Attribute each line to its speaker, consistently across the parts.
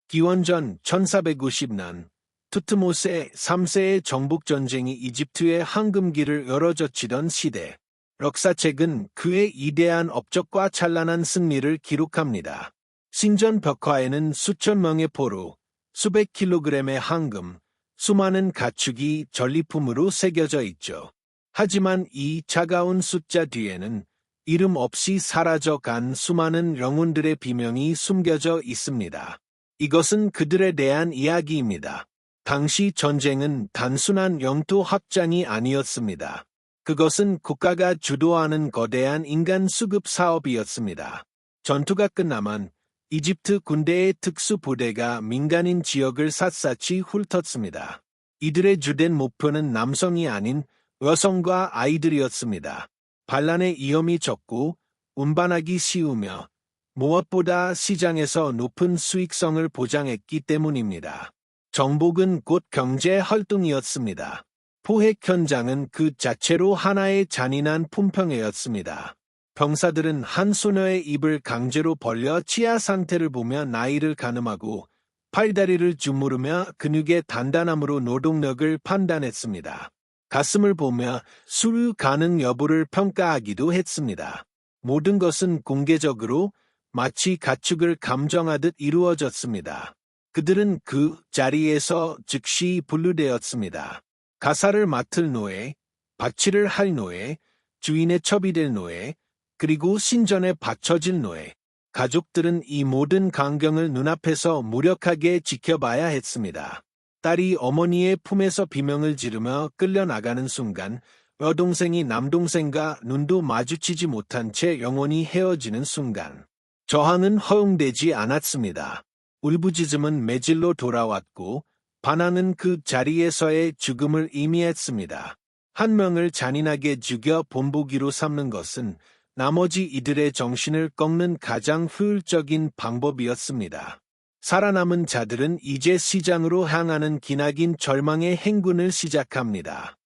Speaker 1: 기원전 1450년 투트모세 3세의 정복전쟁이 이집트의 황금기를 열어젖히던 시대. 역사책은 그의 이대한 업적과 찬란한 승리를 기록합니다. 신전 벽화에는 수천 명의 포로, 수백 킬로그램의 황금, 수많은 가축이 전리품으로 새겨져 있죠. 하지만 이 차가운 숫자 뒤에는 이름 없이 사라져간 수많은 영혼들의 비명이 숨겨져 있습니다. 이것은 그들에 대한 이야기입니다. 당시 전쟁은 단순한 영토 확장이 아니었습니다. 그것은 국가가 주도하는 거대한 인간 수급 사업이었습니다. 전투가 끝나면 이집트 군대의 특수부대가 민간인 지역을 샅샅이 훑었습니다. 이들의 주된 목표는 남성이 아닌 여성과 아이들이었습니다. 반란의 위험이 적고 운반하기 쉬우며 무엇보다 시장에서 높은 수익성을 보장했기 때문입니다. 정복은 곧 경제 활동이었습니다. 포획 현장은 그 자체로 하나의 잔인한 품평회였습니다. 병사들은 한 소녀의 입을 강제로 벌려 치아 상태를 보며 나이를 가늠하고 팔다리를 주무르며 근육의 단단함으로 노동력을 판단했습니다. 가슴을 보며 수류 가능 여부를 평가하기도 했습니다. 모든 것은 공개적으로 마치 가축을 감정하듯 이루어졌습니다. 그들은 그 자리에서 즉시 분류되었습니다. 가사를 맡을 노예, 박치를 할 노예, 주인의 첩이 될 노예, 그리고 신전에 바쳐질 노예. 가족들은 이 모든 광경을 눈앞에서 무력하게 지켜봐야 했습니다. 딸이 어머니의 품에서 비명을 지르며 끌려나가는 순간 여동생이 남동생과 눈도 마주치지 못한 채 영원히 헤어지는 순간 저항은 허용되지 않았습니다. 울부짖음은 매질로 돌아왔고 반항은 그 자리에서의 죽음을 의미했습니다. 한 명을 잔인하게 죽여 본보기로 삼는 것은 나머지 이들의 정신을 꺾는 가장 효율적인 방법이었습니다. 살아남은 자들은 이제 시장으로 향하는 기나긴 절망의 행군을 시작합니다.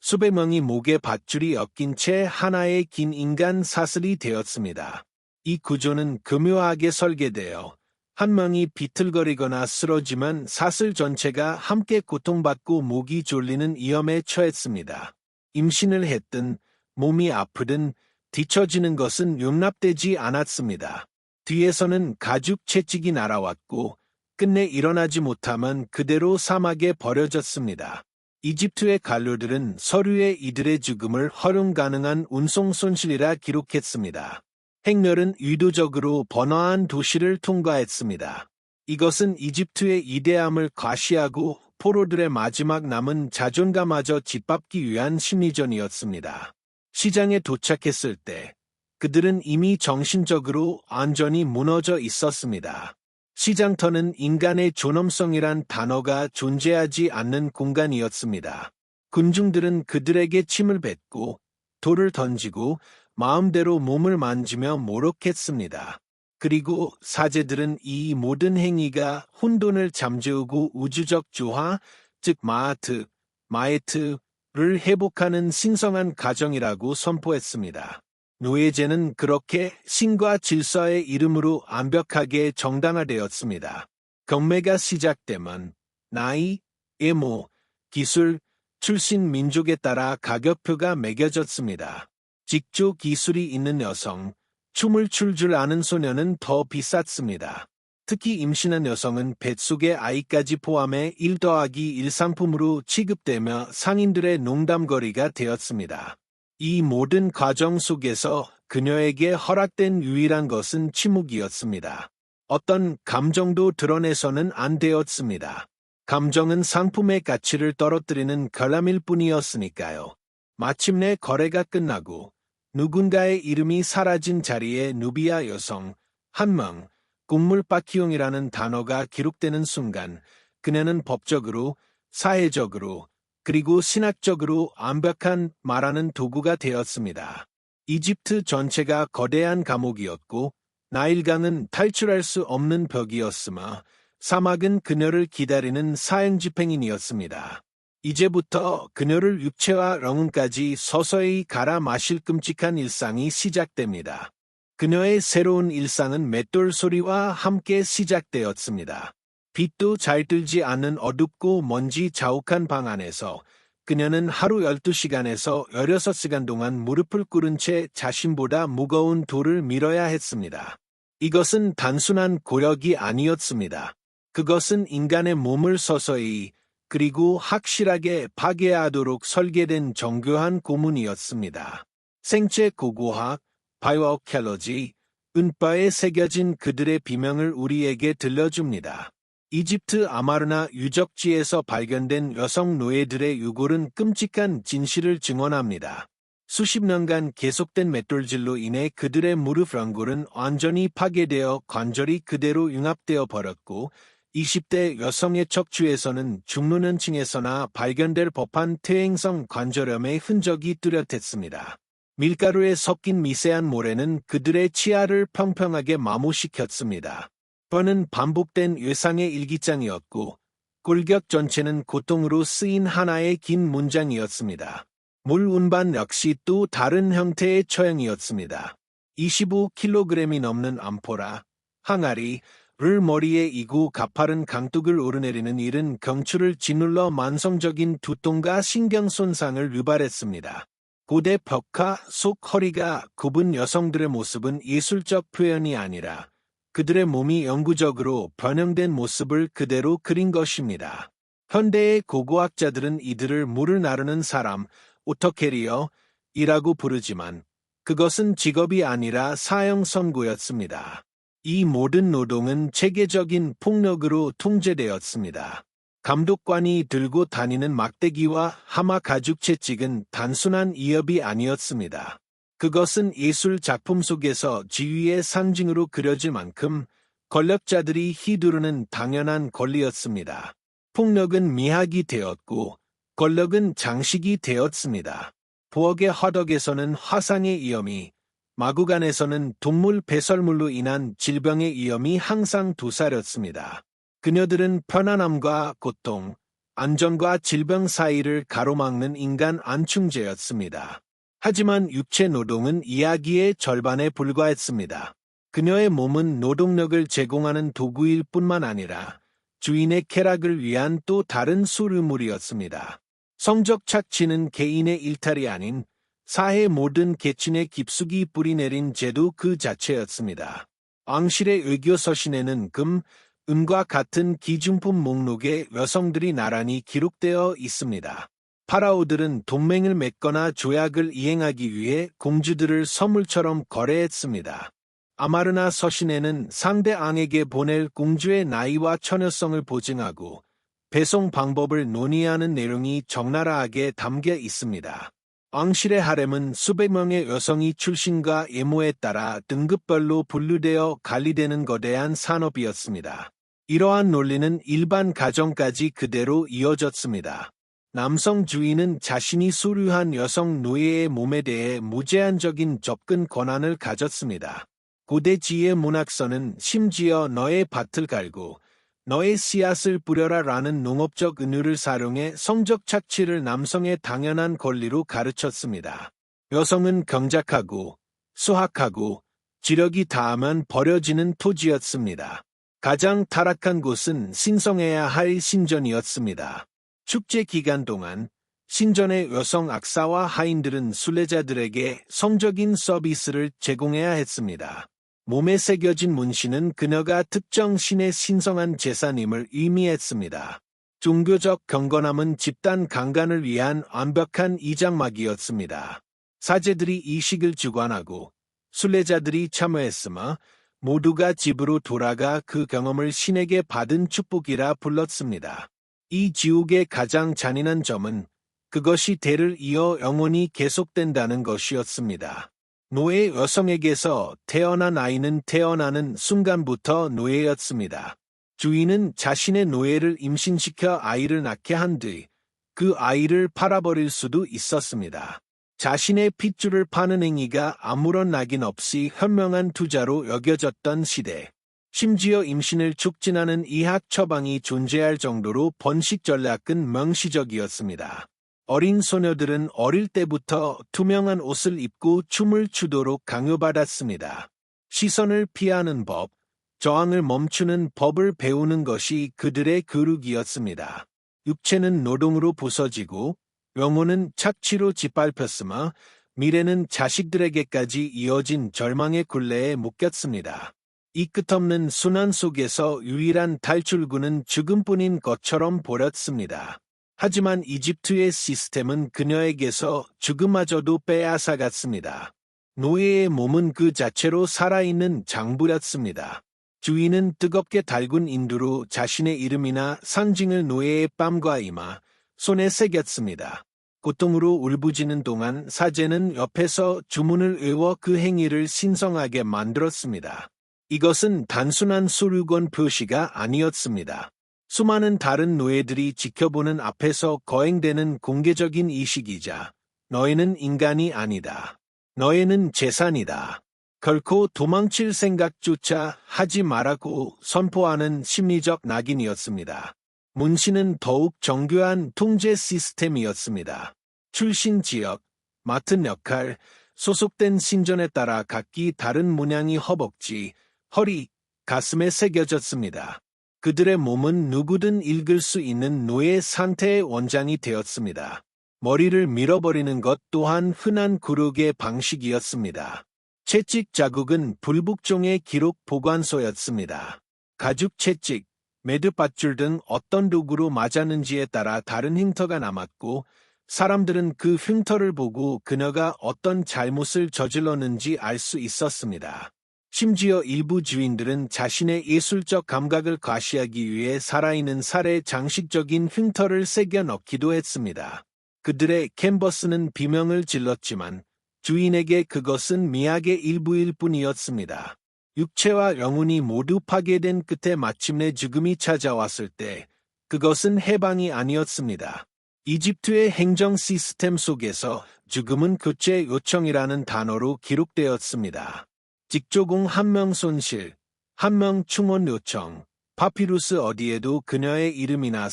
Speaker 1: 수백 명이 목에 밧줄이 엮인 채 하나의 긴 인간 사슬이 되었습니다. 이 구조는 교묘하게 설계되어 한 명이 비틀거리거나 쓰러지면 사슬 전체가 함께 고통받고 목이 졸리는 위험에 처했습니다. 임신을 했든 몸이 아프든 뒤처지는 것은 용납되지 않았습니다. 뒤에서는 가죽 채찍이 날아왔고 끝내 일어나지 못하면 그대로 사막에 버려졌습니다. 이집트의 관료들은 서류에 이들의 죽음을 활용 가능한 운송 손실이라 기록했습니다. 행렬은 의도적으로 번화한 도시를 통과했습니다. 이것은 이집트의 위대함을 과시하고 포로들의 마지막 남은 자존감마저 짓밟기 위한 심리전이었습니다. 시장에 도착했을 때 그들은 이미 정신적으로 완전히 무너져 있었습니다. 시장터는 인간의 존엄성이란 단어가 존재하지 않는 공간이었습니다. 군중들은 그들에게 침을 뱉고 돌을 던지고 마음대로 몸을 만지며 모욕했습니다. 그리고 사제들은 이 모든 행위가 혼돈을 잠재우고 우주적 조화, 즉 마에트를 회복하는 신성한 과정이라고 선포했습니다. 노예제는 그렇게 신과 질서의 이름으로 완벽하게 정당화되었습니다. 경매가 시작되면 나이, 외모, 기술, 출신 민족에 따라 가격표가 매겨졌습니다. 직조 기술이 있는 여성, 춤을 출 줄 아는 소녀는 더 비쌌습니다. 특히 임신한 여성은 뱃속의 아이까지 포함해 1 더하기 1 상품으로 취급되며 상인들의 농담거리가 되었습니다. 이 모든 과정 속에서 그녀에게 허락된 유일한 것은 침묵이었습니다. 어떤 감정도 드러내서는 안 되었습니다. 감정은 상품의 가치를 떨어뜨리는 결함일 뿐이었으니까요. 마침내 거래가 끝나고 누군가의 이름이 사라진 자리에 누비아 여성, 한 명, 곡물바퀴용이라는 단어가 기록되는 순간 그녀는 법적으로, 사회적으로, 그리고 신학적으로 완벽한 말하는 도구가 되었습니다. 이집트 전체가 거대한 감옥이었고 나일강은 탈출할 수 없는 벽이었으며 사막은 그녀를 기다리는 사형집행인이었습니다. 이제부터 그녀를 육체와 영혼까지 서서히 갈아 마실 끔찍한 일상이 시작됩니다. 그녀의 새로운 일상은 맷돌 소리와 함께 시작되었습니다. 빛도 잘 들지 않는 어둡고 먼지 자욱한 방 안에서 그녀는 하루 12시간에서 16시간 동안 무릎을 꿇은 채 자신보다 무거운 돌을 밀어야 했습니다. 이것은 단순한 고력이 아니었습니다. 그것은 인간의 몸을 서서히 그리고 확실하게 파괴하도록 설계된 정교한 고문이었습니다. 생체 고고학, 바이오케놀로지, 은바에 새겨진 그들의 비명을 우리에게 들려줍니다. 이집트 아마르나 유적지에서 발견된 여성 노예들의 유골은 끔찍한 진실을 증언합니다. 수십 년간 계속된 맷돌질로 인해 그들의 무릎 연골은 완전히 파괴되어 관절이 그대로 융합되어 버렸고 20대 여성의 척추에서는 중노년층에서나 발견될 법한 퇴행성 관절염의 흔적이 뚜렷했습니다. 밀가루에 섞인 미세한 모래는 그들의 치아를 평평하게 마모시켰습니다. 뻔은 반복된 외상의 일기장이었고 골격 전체는 고통으로 쓰인 하나의 긴 문장이었습니다. 물 운반 역시 또 다른 형태의 처형이었습니다. 25kg이 넘는 암포라, 항아리를 머리에 이고 가파른 강둑을 오르내리는 일은 경추를 짓눌러 만성적인 두통과 신경 손상을 유발했습니다. 고대 벽화 속 허리가 굽은 여성들의 모습은 예술적 표현이 아니라 그들의 몸이 영구적으로 변형된 모습을 그대로 그린 것입니다. 현대의 고고학자들은 이들을 물을 나르는 사람, 오토캐리어이라고 부르지만 그것은 직업이 아니라 사형 선고였습니다. 이 모든 노동은 체계적인 폭력으로 통제되었습니다. 감독관이 들고 다니는 막대기와 하마 가죽 채찍은 단순한 이업이 아니었습니다. 그것은 예술 작품 속에서 지위의 상징으로 그려질 만큼 권력자들이 휘두르는 당연한 권리였습니다. 폭력은 미학이 되었고 권력은 장식이 되었습니다. 부엌의 화덕에서는 화상의 위험이, 마구간에서는 동물 배설물로 인한 질병의 위험이 항상 도사렸습니다. 그녀들은 편안함과 고통, 안전과 질병 사이를 가로막는 인간 안충제였습니다. 하지만 육체 노동은 이야기의 절반에 불과했습니다. 그녀의 몸은 노동력을 제공하는 도구일 뿐만 아니라 주인의 쾌락을 위한 또 다른 수르물이었습니다. 성적 착취는 개인의 일탈이 아닌 사회 모든 계층에 깊숙이 뿌리내린 제도 그 자체였습니다. 왕실의 의교 서신에는 금, 은과 같은 기준품 목록에 여성들이 나란히 기록되어 있습니다. 파라오들은 동맹을 맺거나 조약을 이행하기 위해 공주들을 선물처럼 거래했습니다. 아마르나 서신에는 상대 왕에게 보낼 공주의 나이와 처녀성을 보증하고 배송 방법을 논의하는 내용이 적나라하게 담겨 있습니다. 왕실의 하렘은 수백 명의 여성이 출신과 예모에 따라 등급별로 분류되어 관리되는 거대한 산업이었습니다. 이러한 논리는 일반 가정까지 그대로 이어졌습니다. 남성 주인은 자신이 소유한 여성 노예의 몸에 대해 무제한적인 접근 권한을 가졌습니다. 고대 지혜 문학서는 심지어 너의 밭을 갈고 너의 씨앗을 뿌려라 라는 농업적 은유를 사용해 성적 착취를 남성의 당연한 권리로 가르쳤습니다. 여성은 경작하고 수학하고 지력이 닿으면 버려지는 토지였습니다. 가장 타락한 곳은 신성해야 할 신전이었습니다. 축제 기간 동안 신전의 여성 악사와 하인들은 순례자들에게 성적인 서비스를 제공해야 했습니다. 몸에 새겨진 문신은 그녀가 특정 신의 신성한 제사임을 의미했습니다. 종교적 경건함은 집단 강간을 위한 완벽한 이장막이었습니다. 사제들이 이식을 주관하고 순례자들이 참여했으며 모두가 집으로 돌아가 그 경험을 신에게 받은 축복이라 불렀습니다. 이 지옥의 가장 잔인한 점은 그것이 대를 이어 영원히 계속된다는 것이었습니다. 노예 여성에게서 태어난 아이는 태어나는 순간부터 노예였습니다. 주인은 자신의 노예를 임신시켜 아이를 낳게 한 뒤 그 아이를 팔아버릴 수도 있었습니다. 자신의 핏줄을 파는 행위가 아무런 낙인 없이 현명한 투자로 여겨졌던 시대. 심지어 임신을 촉진하는 의학 처방이 존재할 정도로 번식 전략은 명시적이었습니다. 어린 소녀들은 어릴 때부터 투명한 옷을 입고 춤을 추도록 강요받았습니다. 시선을 피하는 법, 저항을 멈추는 법을 배우는 것이 그들의 교육이었습니다. 육체는 노동으로 부서지고 영혼은 착취로 짓밟혔으며 미래는 자식들에게까지 이어진 절망의 굴레에 묶였습니다. 이 끝없는 순환 속에서 유일한 탈출구는 죽음뿐인 것처럼 보였습니다. 하지만 이집트의 시스템은 그녀에게서 죽음마저도 빼앗아갔습니다. 노예의 몸은 그 자체로 살아있는 장부였습니다. 주인은 뜨겁게 달군 인두로 자신의 이름이나 상징을 노예의 뺨과 이마, 손에 새겼습니다. 고통으로 울부짖는 동안 사제는 옆에서 주문을 외워 그 행위를 신성하게 만들었습니다. 이것은 단순한 소유권 표시가 아니었습니다. 수많은 다른 노예들이 지켜보는 앞에서 거행되는 공개적인 의식이자 너희는 인간이 아니다. 너희는 재산이다. 결코 도망칠 생각조차 하지 말라고 선포하는 심리적 낙인이었습니다. 문신은 더욱 정교한 통제 시스템이었습니다. 출신 지역, 맡은 역할, 소속된 신전에 따라 각기 다른 문양이 허벅지, 허리, 가슴에 새겨졌습니다. 그들의 몸은 누구든 읽을 수 있는 노예 상태의 원장이 되었습니다. 머리를 밀어버리는 것 또한 흔한 구력의 방식이었습니다. 채찍 자국은 불복종의 기록 보관소였습니다. 가죽 채찍, 매듭밧줄 등 어떤 도구로 맞았는지에 따라 다른 흉터가 남았고 사람들은 그 흉터를 보고 그녀가 어떤 잘못을 저질렀는지 알 수 있었습니다. 심지어 일부 주인들은 자신의 예술적 감각을 과시하기 위해 살아있는 살에 장식적인 흉터를 새겨 넣기도 했습니다. 그들의 캔버스는 비명을 질렀지만 주인에게 그것은 미학의 일부일 뿐이었습니다. 육체와 영혼이 모두 파괴된 끝에 마침내 죽음이 찾아왔을 때 그것은 해방이 아니었습니다. 이집트의 행정 시스템 속에서 죽음은 교체 요청이라는 단어로 기록되었습니다. 직조공 한 명 손실, 한 명 충원 요청, 파피루스 어디에도 그녀의 이름이나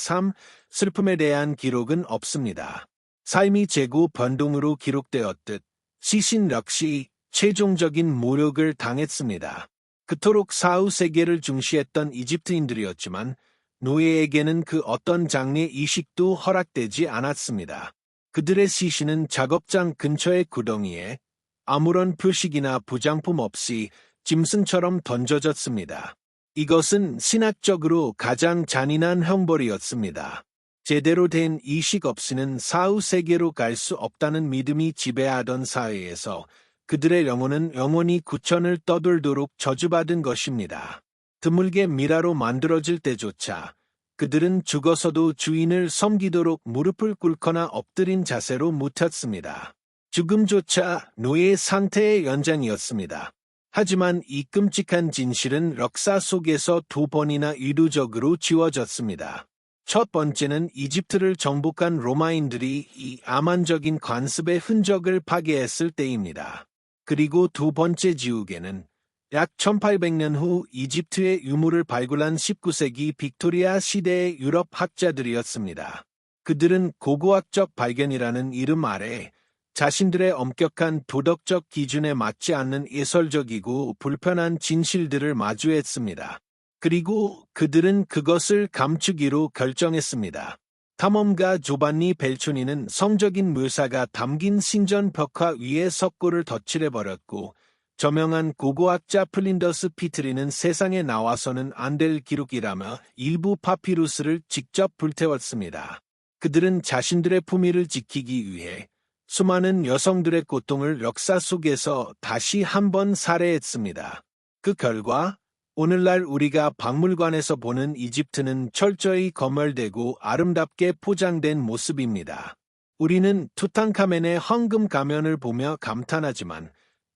Speaker 1: 슬픔에 대한 기록은 없습니다. 삶이 재고 변동으로 기록되었듯 시신 역시 최종적인 모욕을 당했습니다. 그토록 사후 세계를 중시했던 이집트인들이었지만 노예에게는 그 어떤 장래 이식도 허락되지 않았습니다. 그들의 시신은 작업장 근처의 구덩이에 아무런 표식이나 부장품 없이 짐승처럼 던져졌습니다. 이것은 신학적으로 가장 잔인한 형벌이었습니다. 제대로 된 이식 없이는 사후 세계로 갈 수 없다는 믿음이 지배하던 사회에서 그들의 영혼은 영원히 구천을 떠돌도록 저주받은 것입니다. 드물게 미라로 만들어질 때조차 그들은 죽어서도 주인을 섬기도록 무릎을 꿇거나 엎드린 자세로 묻혔습니다. 죽음조차 노예 상태의 연장이었습니다. 하지만 이 끔찍한 진실은 역사 속에서 두 번이나 의도적으로 지워졌습니다. 첫 번째는 이집트를 정복한 로마인들이 이 암만적인 관습의 흔적을 파괴했을 때입니다. 그리고 두 번째 지우개는 약 1800년 후 이집트의 유물을 발굴한 19세기 빅토리아 시대의 유럽 학자들이었습니다. 그들은 고고학적 발견이라는 이름 아래 자신들의 엄격한 도덕적 기준에 맞지 않는 예설적이고 불편한 진실들을 마주했습니다. 그리고 그들은 그것을 감추기로 결정했습니다. 탐험가 조반니 벨초니는 성적인 묘사가 담긴 신전 벽화 위에 석고를 덧칠해버렸고 저명한 고고학자 플린더스 피트리는 세상에 나와서는 안 될 기록이라며 일부 파피루스를 직접 불태웠습니다. 그들은 자신들의 품위를 지키기 위해 수많은 여성들의 고통을 역사 속에서 다시 한번 살해했습니다. 그 결과 오늘날 우리가 박물관에서 보는 이집트는 철저히 검열되고 아름답게 포장된 모습입니다. 우리는 투탕카멘의 황금 가면을 보며 감탄하지만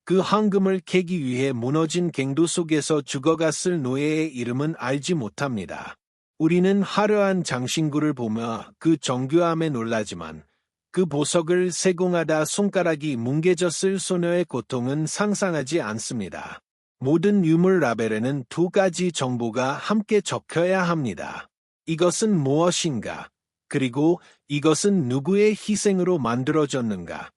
Speaker 1: 그 황금을 캐기 위해 무너진 갱도 속에서 죽어갔을 노예의 이름은 알지 못합니다. 우리는 화려한 장신구를 보며 그 정교함에 놀라지만 그 보석을 세공하다 손가락이 뭉개졌을 소녀의 고통은 상상하지 않습니다. 모든 유물 라벨에는 두 가지 정보가 함께 적혀야 합니다. 이것은 무엇인가? 그리고 이것은 누구의 희생으로 만들어졌는가?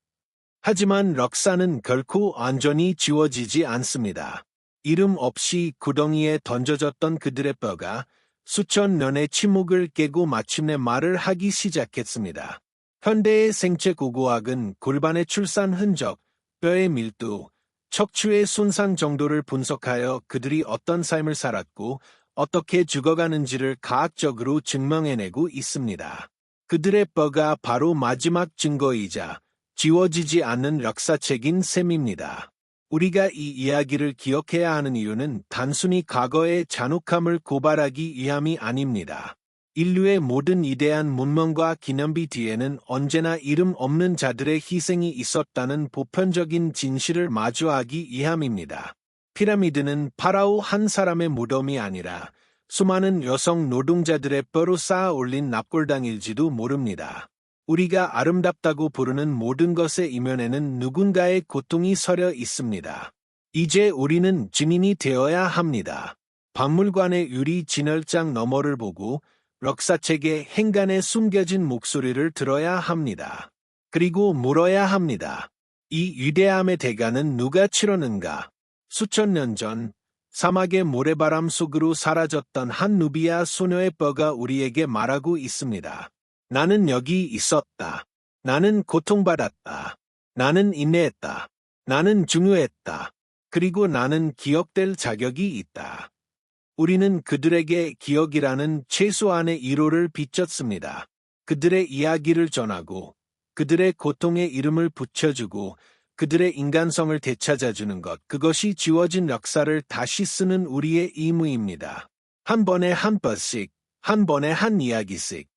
Speaker 1: 하지만 럭사는 결코 완전히 지워지지 않습니다. 이름 없이 구덩이에 던져졌던 그들의 뼈가 수천 년의 침묵을 깨고 마침내 말을 하기 시작했습니다. 현대의 생체 고고학은 골반의 출산 흔적, 뼈의 밀도, 척추의 손상 정도를 분석하여 그들이 어떤 삶을 살았고 어떻게 죽어가는지를 과학적으로 증명해내고 있습니다. 그들의 뼈가 바로 마지막 증거이자 지워지지 않는 역사책인 셈입니다. 우리가 이 이야기를 기억해야 하는 이유는 단순히 과거의 잔혹함을 고발하기 위함이 아닙니다. 인류의 모든 위대한 문명과 기념비 뒤에는 언제나 이름 없는 자들의 희생이 있었다는 보편적인 진실을 마주하기 위함입니다. 피라미드는 파라오 한 사람의 무덤이 아니라 수많은 여성 노동자들의 뼈로 쌓아 올린 납골당일지도 모릅니다. 우리가 아름답다고 부르는 모든 것의 이면에는 누군가의 고통이 서려 있습니다. 이제 우리는 증인이 되어야 합니다. 박물관의 유리 진열장 너머를 보고 역사책의 행간에 숨겨진 목소리를 들어야 합니다. 그리고 물어야 합니다. 이 위대함의 대가는 누가 치렀는가? 수천 년 전 사막의 모래바람 속으로 사라졌던 한 누비아 소녀의 뼈가 우리에게 말하고 있습니다. 나는 여기 있었다. 나는 고통받았다. 나는 인내했다. 나는 중요했다. 그리고 나는 기억될 자격이 있다. 우리는 그들에게 기억이라는 최소한의 위로를 비쳤습니다. 그들의 이야기를 전하고, 그들의 고통에 이름을 붙여주고, 그들의 인간성을 되찾아주는 것, 그것이 지워진 역사를 다시 쓰는 우리의 임무입니다. 한 번에 한 뼘씩, 한 번에 한 이야기씩.